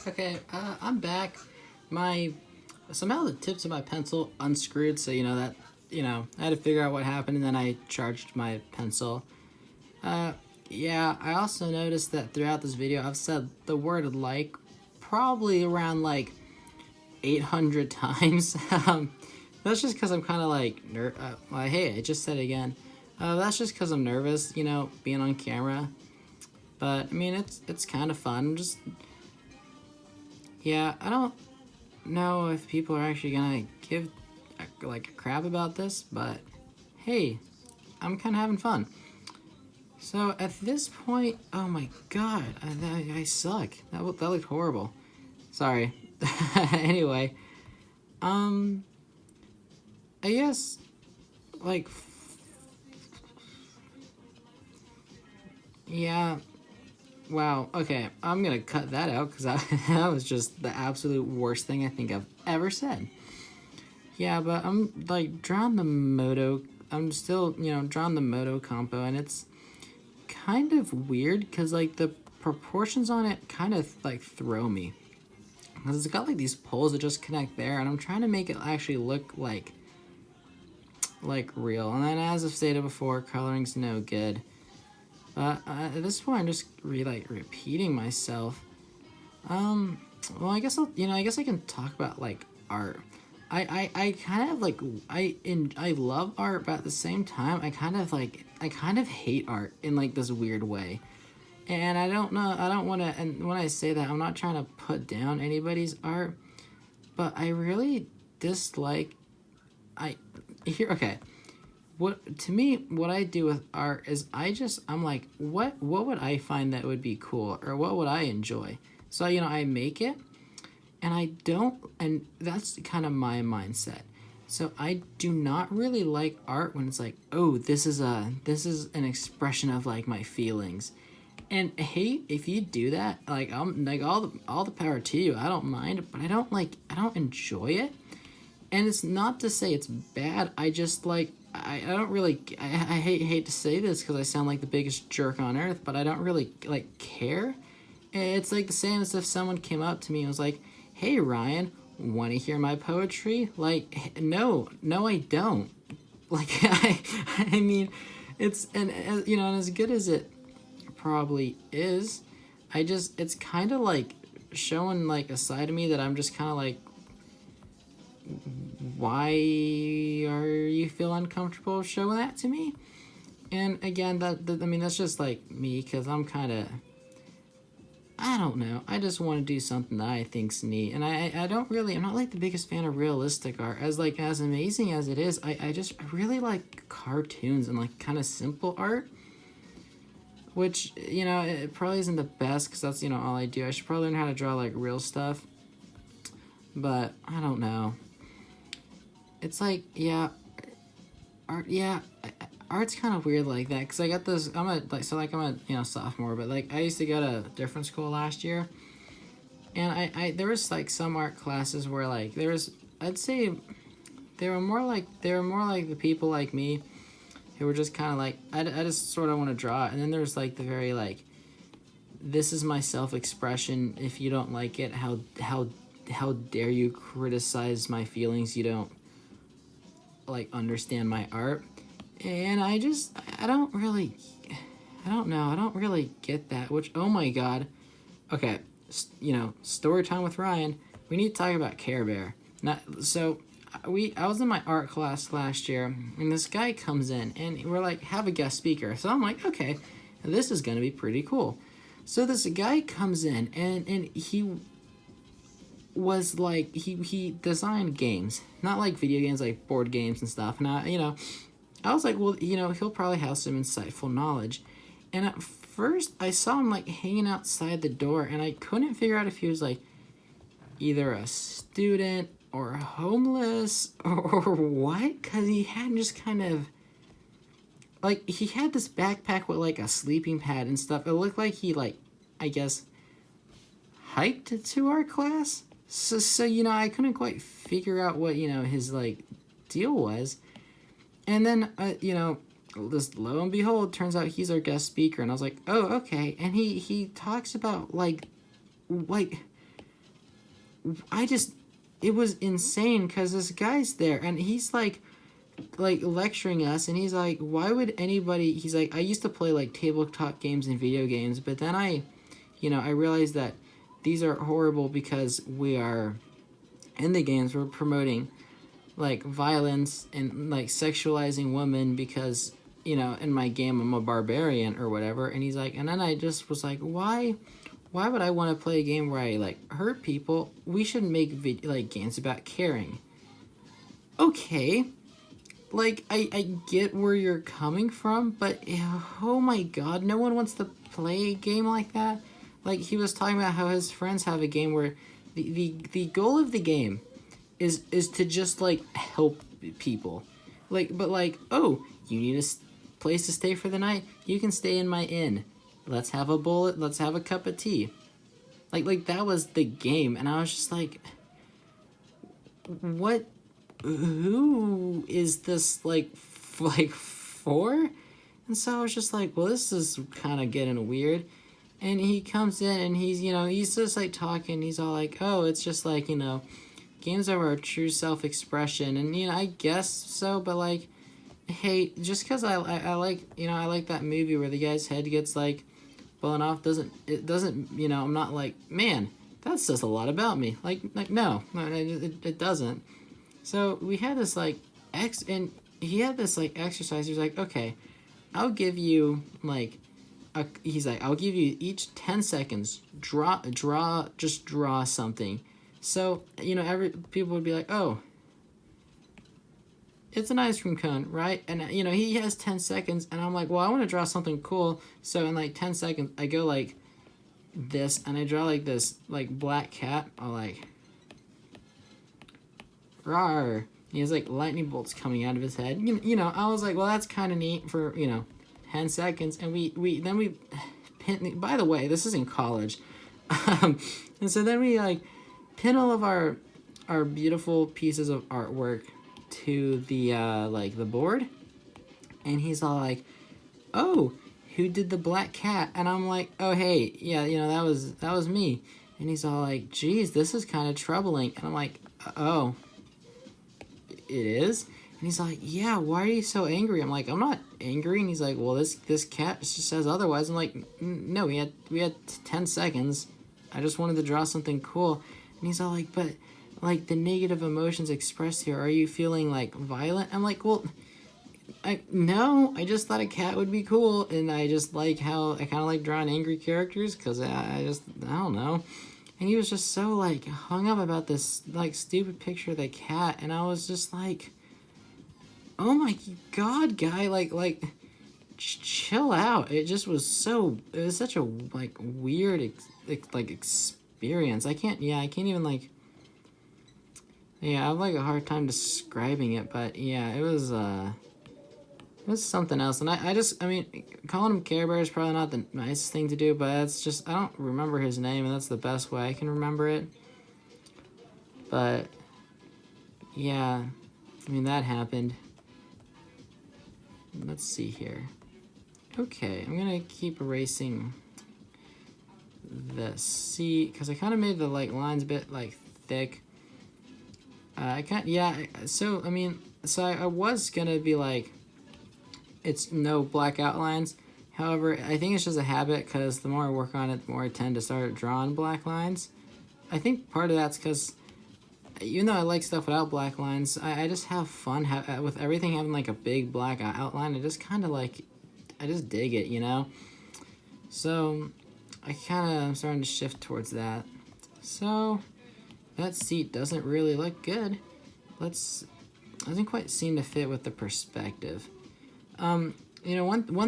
Okay, I'm back. My somehow the tips of my pencil unscrewed, so I had to figure out what happened, and then I charged my pencil. Uh, yeah, I also noticed that throughout this video, I've said the word like probably around like 800 times. That's just because I'm kind of like hey, I just said it again. That's just because I'm nervous, being on camera. But I mean, it's kind of fun. Just yeah, I don't know if people are actually gonna give a crap about this, but hey, I'm kind of having fun. So at this point, oh my god, I suck. That looked horrible. Sorry. Anyway, um, I guess like yeah. Wow. Okay, I'm gonna cut that out because that was just the absolute worst thing I think I've ever said. Yeah, but I'm like drawing the moto. I'm still, drawing the moto compo, and it's kind of weird because like the proportions on it kind of like throw me. Because it's got like these poles that just connect there, and I'm trying to make it actually look like real. And then, as I've stated before, coloring's no good. But at this point, I'm just repeating myself. Well, I guess I can talk about like art. I kind of like I love art, but at the same time, I kind of hate art in like this weird way. And I don't know, I don't want to, and when I say that, I'm not trying to put down anybody's art, but I really dislike, okay, what I do with art is I'm like, what would I find that would be cool, or what would I enjoy? So, I make it, and and that's kind of my mindset. So I do not really like art when it's like, oh, this is an expression of like my feelings. And hey, if you do that, like I'm like all the power to you. I don't mind, but I don't enjoy it. And it's not to say it's bad. I just like I don't really I hate to say this because I sound like the biggest jerk on earth, but I don't really like care. It's like the same as if someone came up to me and was like, "Hey Ryan, want to hear my poetry?" Like, no, I don't. Like I mean, it's and as good as it probably is, it's kind of like showing like a side of me that I'm just kind of like, why are you feel uncomfortable showing that to me? And again, I mean, that's just like me, because I'm kind of, I don't know, I just want to do something that I think's neat. And I'm not like the biggest fan of realistic art. As amazing as it is, I really like cartoons and like kind of simple art, which, it probably isn't the best because that's, all I do. I should probably learn how to draw like real stuff, but I don't know. It's like, yeah, art, yeah, art's kind of weird like that, because I got this, I'm a sophomore, but like I used to go to a different school last year, and I there was like some art classes where like I'd say they were more like the people like me who were just kind of like, I just sort of want to draw, and then there's like the very like, this is my self-expression, if you don't like it, how dare you criticize my feelings, you don't like understand my art. And I don't really, I don't know, I don't really get that, which, oh my god. Okay, story time with Ryan. We need to talk about Care Bear. I was in my art class last year, and this guy comes in, and we're like, have a guest speaker. So I'm like, okay, this is gonna be pretty cool. So this guy comes in, and he was like, he designed games, not like video games, like board games and stuff. And I was like, well, he'll probably have some insightful knowledge. And at first, I saw him like hanging outside the door, and I couldn't figure out if he was like either a student or homeless or what, because he had just kind of like, he had this backpack with like a sleeping pad and stuff. It looked like he like, I guess, hiked to our class. So I couldn't quite figure out what his like deal was. And then this, lo and behold, turns out he's our guest speaker, and I was like, oh, okay. And he talks about like it was insane because this guy's there and he's like lecturing us, and he's like, why would anybody, he's like, I used to play like tabletop games and video games, but then I realized that these are horrible because we are in the games, we're promoting like violence and like sexualizing women because, in my game I'm a barbarian or whatever. And he's like, and then I just was like, why would I want to play a game where I like hurt people? We should make games about caring. Okay, like I get where you're coming from, but oh my god, no one wants to play a game like that. Like, he was talking about how his friends have a game where the goal of the game is to just like help people, but oh, you need a place to stay for the night, you can stay in my inn, let's have a bullet, let's have a cup of tea. Like that was the game, and I was just like, what, who is this like for? And so I was just like, well, this is kind of getting weird. And he comes in and he's just like talking, he's all like, oh, it's just like, games are our true self-expression. And I guess so, but like, hey, just because I like, I like that movie where the guy's head gets like blown off, doesn't I'm not like, man, that says a lot about me. Like no, it doesn't. So we had this like and he had this like exercise. He was like, okay, I'll give you like he's like, I'll give you each 10 seconds, just draw something. So every people would be like, oh, it's an ice cream cone, right? And he has 10 seconds, and I'm like, well, I want to draw something cool. So in like 10 seconds, I go like this, and I draw like this like black cat. I'll like, rawr. He has like lightning bolts coming out of his head. I was like, well, that's kind of neat for 10 seconds. And we pin, by the way, this is in college. And so then we like pin all of our beautiful pieces of artwork to the like the board. And he's all like, oh, who did the black cat? And I'm like, oh, hey, yeah, that was me. And he's all like, geez, this is kind of troubling. And I'm like, oh, it is? And he's like, yeah, why are you so angry? I'm like, I'm not angry. And he's like, well, this cat just says otherwise. I'm like, no, we had 10 seconds. I just wanted to draw something cool. And he's all like, but like the negative emotions expressed here, are you feeling like violent? I'm like, well, no, I just thought a cat would be cool. And I just like how I kind of like drawing angry characters because I don't know. And he was just so like hung up about this like stupid picture of the cat. And I was just like, oh my god, guy, like chill out. It was such a like weird experience. I can't even like, I have like a hard time describing it, but yeah, it was something else. And I mean, calling him Care Bear is probably not the nicest thing to do, but it's just, I don't remember his name, and that's the best way I can remember it. But yeah, I mean, that happened. Let's see here. Okay, I'm gonna keep erasing the C because I kind of made the like lines a bit like thick. So I mean, I was gonna be like, it's no black outlines. However, I think it's just a habit because the more I work on it, the more I tend to start drawing black lines. I think part of that's because even though I like stuff without black lines, I just have fun with everything having like a big black outline. I just kind of like, I just dig it, So I kind of am starting to shift towards that. So that seat doesn't really look good. Doesn't quite seem to fit with the perspective. One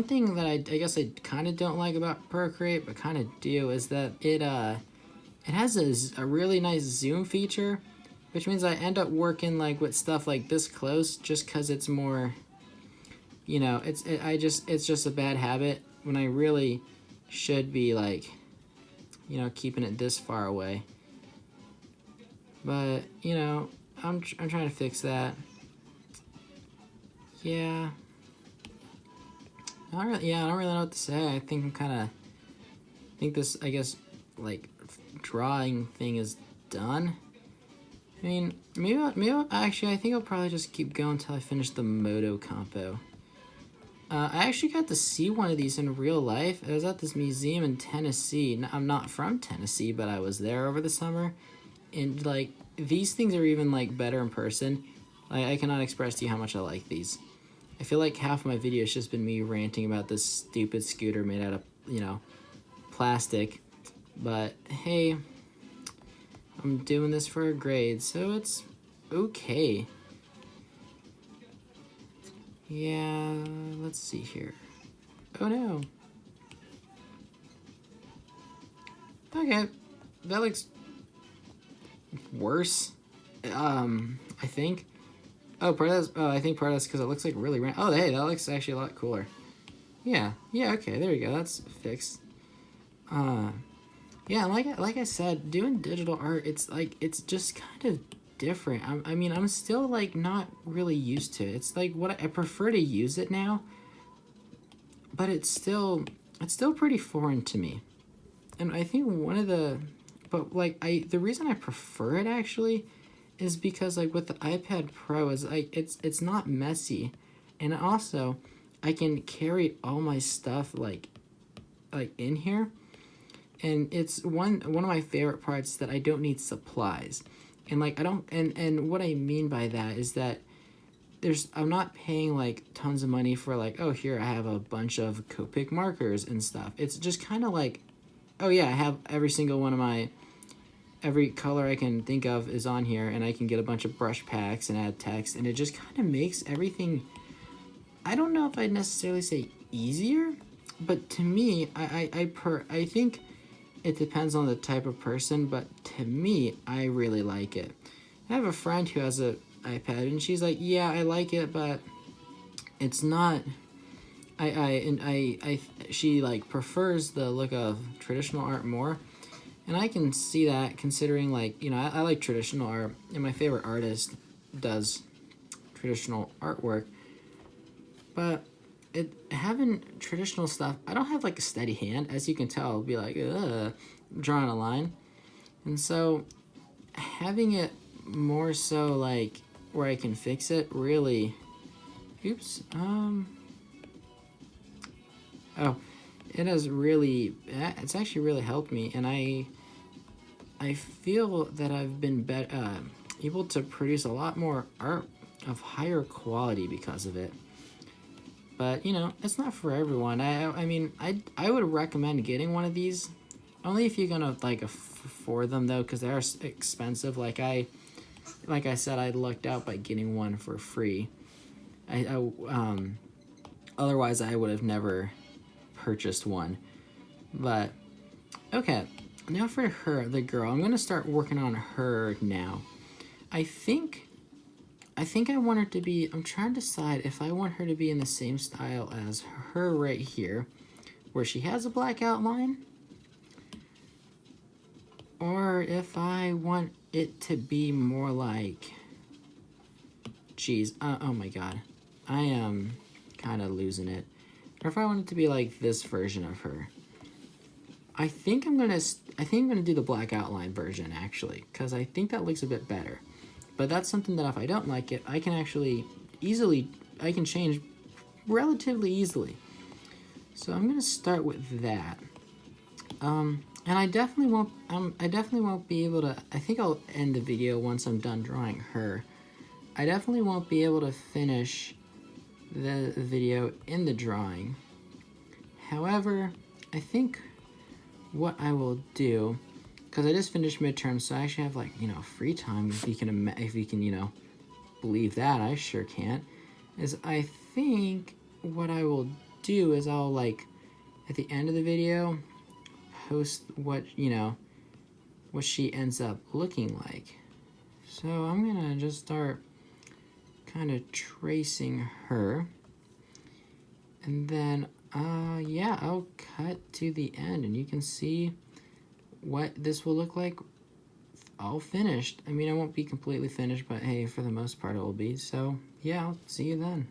thing that I guess I kind of don't like about Procreate, but kind of do, is that it has a really nice zoom feature, which means I end up working like with stuff like this close just because it's more, it's just a bad habit when I really should be like, keeping it this far away. But, I'm trying to fix that. Yeah. I don't really know what to say. I think this, I guess, like, drawing thing is done. I mean, actually, I think I'll probably just keep going until I finish the Moto compo. I actually got to see one of these in real life. I was at this museum in Tennessee. I'm not from Tennessee, but I was there over the summer. And, like, these things are even, like, better in person. I cannot express to you how much I like these. I feel like half of my video has just been me ranting about this stupid scooter made out of, you know, plastic. But, hey, I'm doing this for a grade, so it's okay. Yeah, let's see here. Oh no. Okay, that looks worse. I think. Oh, I think part of that's because it looks like really oh, hey, that looks actually a lot cooler. Yeah, okay, there we go. That's fixed. Yeah, like I said, doing digital art, it's just kind of different. I mean, I'm still like not really used to it. It's like what I prefer to use it now, but it's still pretty foreign to me. And I think the reason I prefer it actually is because like with the iPad Pro is like it's not messy, and also I can carry all my stuff like in here, and it's one of my favorite parts that I don't need supplies. And like I don't and what I mean by that is that I'm not paying like tons of money for like, oh, here I have a bunch of Copic markers and stuff. It's just kind of like, oh yeah, I have every single one of every color I can think of is on here, and I can get a bunch of brush packs and add text, and it just kind of makes everything, I don't know if I'd necessarily say easier, but to me, I think it depends on the type of person, but to me, I really like it. I have a friend who has an iPad, and she's like, yeah, I like it, but it's not, she like prefers the look of traditional art more. And I can see that considering, like, you know, I like traditional art, and my favorite artist does traditional artwork. But having traditional stuff, I don't have, like, a steady hand. As you can tell, I'll be like, drawing a line. And so having it more so, like, where I can fix it really... Oops. Oh... It has really, it's actually really helped me, and I feel that I've been able to produce a lot more art of higher quality because of it. But, you know, it's not for everyone. I mean, I would recommend getting one of these, only if you're gonna, like, afford them, though, because they are expensive. Like I said, I lucked out by getting one for free. Otherwise, I would have never purchased one. But okay, now for her, the girl, I'm gonna start working on her now. I think I want her to be, I'm trying to decide if I want her to be in the same style as her right here, where she has a black outline, or if I want it to be more like, geez, oh my god, I am kind of losing it. Or if I want it to be like this version of her. I think I'm gonna do the black outline version actually, because I think that looks a bit better. But that's something that if I don't like it, I can actually I can change relatively easily. So I'm gonna start with that. And I definitely won't be able to, I think I'll end the video once I'm done drawing her. I definitely won't be able to finish the video in the drawing. However, I think what I will do, because I just finished midterm, so I actually have, like, you know, free time, if you can, you know, believe that. I sure can't. Is I think what I will do is I'll, like, at the end of the video, post what, you know, what she ends up looking like. So I'm gonna just start kind of tracing her, and then yeah, I'll cut to the end, and you can see what this will look like all finished. I mean, I won't be completely finished, but hey, for the most part it will be. So yeah, I'll see you then.